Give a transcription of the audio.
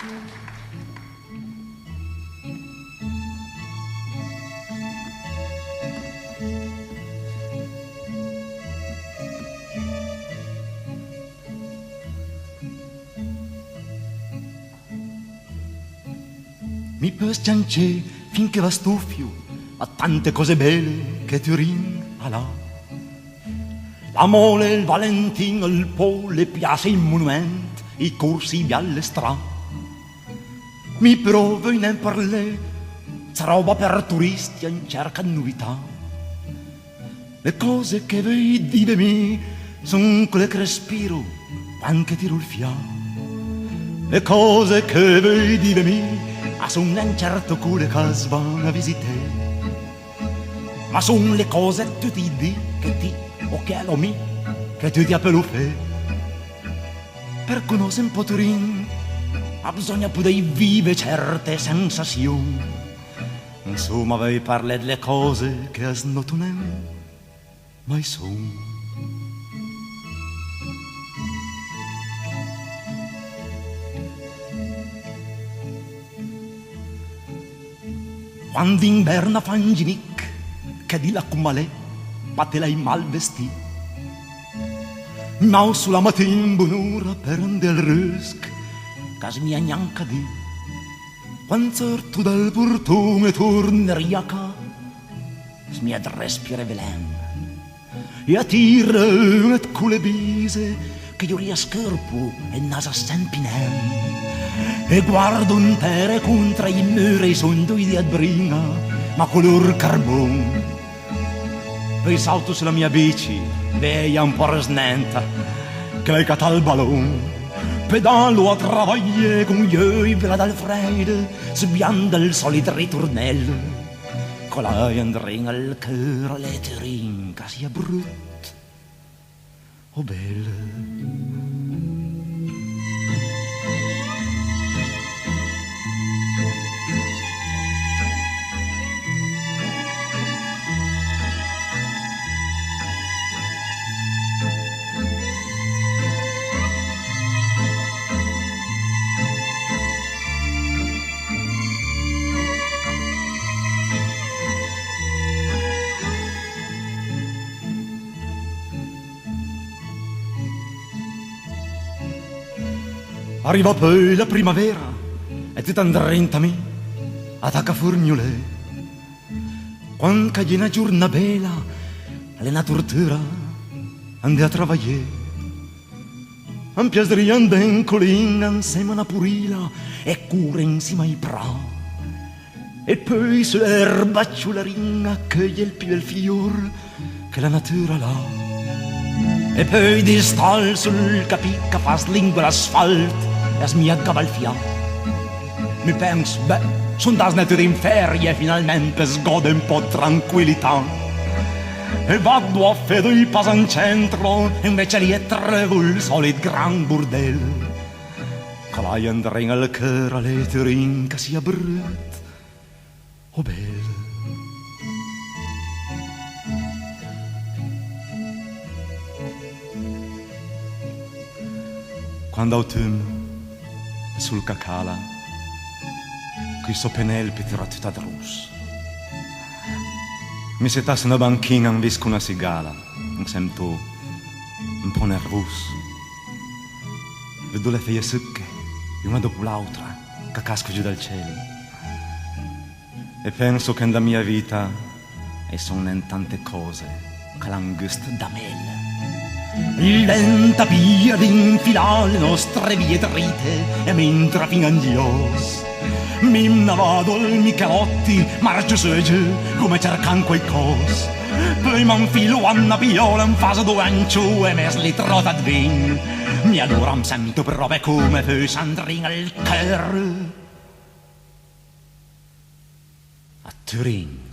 Mi puoi sciancere finché va stuffio a tante cose belle che ti rinala. La mole, il Valentino, il Po, le piazze, i monumenti, i corsi alle strade. Mi provo in parlare, c'è roba per turisti in cerca di novità. Le cose che vedi di me sono quelle che respiro quando tiro il fiato. Le cose che vedi di me sono un certo cuore che si vanno a visitare. Ma sono le cose che ti di che ti o che lo mi che ti appello fe. Per conoscere un po' Turin ma bisogna poter vivere certe sensazioni. Insomma vai parlare delle cose che non mai sono. Quando inverna fa un ginic, che di là come lei, batte lei mal vestì. Ma sulla mattina buon'ora per andare al rusc, che si mia neanche di. Quando sorto dal portone torneria ca, si mia respira velen. E attira una culle bise, che io riascorpo e nasa sempinem. E guardo un terre contro i muri son due di adbrina, ma color carbon. Poi salto sulla mia bici, veia un po' resnenta, che lei cata il ballon. Pedalo a travagliare con gli occhi vela dal freddo, sbianda il solito ritornello. Con lei andrina al cœur le terin, che sia brutto o bello. Arriva poi la primavera e ti t'andrenta a me, attacca forgnole. Quando c'è una giornata bella, la natura ande a travagliare. Un piasrian ben colina insieme a una purila e cura insieme ai pra. E poi sull'erba ciularina accoglie il più bel fior che la natura l'ha. E poi di stal sul capicca fa slingua l'asfalto e smiaggava il fiato. Mi penso, beh, son da smettere in ferie finalmente per sgode un po' tranquillità. E vado a fede il passo in centro e invece lì è trevo il solito gran bordello. Con lei andrei al cœur alle terin che sia brutto o bello. Quando autunno sul cacala, qui so penelpi tiratta da rosso. Mi settasse una banchina in visco una sigala, mi sento un po' nervoso. Vedo le figlie secche, una dopo l'altra, che casco giù dal cielo. E penso che nella mia vita e sono in tante cose che l'angustia da mele. Lenta via ad infilare le nostre vie trite e mentre fingandios mi navado al Michelotti, marcio su e giù come cercando qualcosa. Poi m'infilo a una viola in fase d'orancio e mi slitrota di vin. Mi allora mi sento proprio come fosse andrina al cœur a Turin.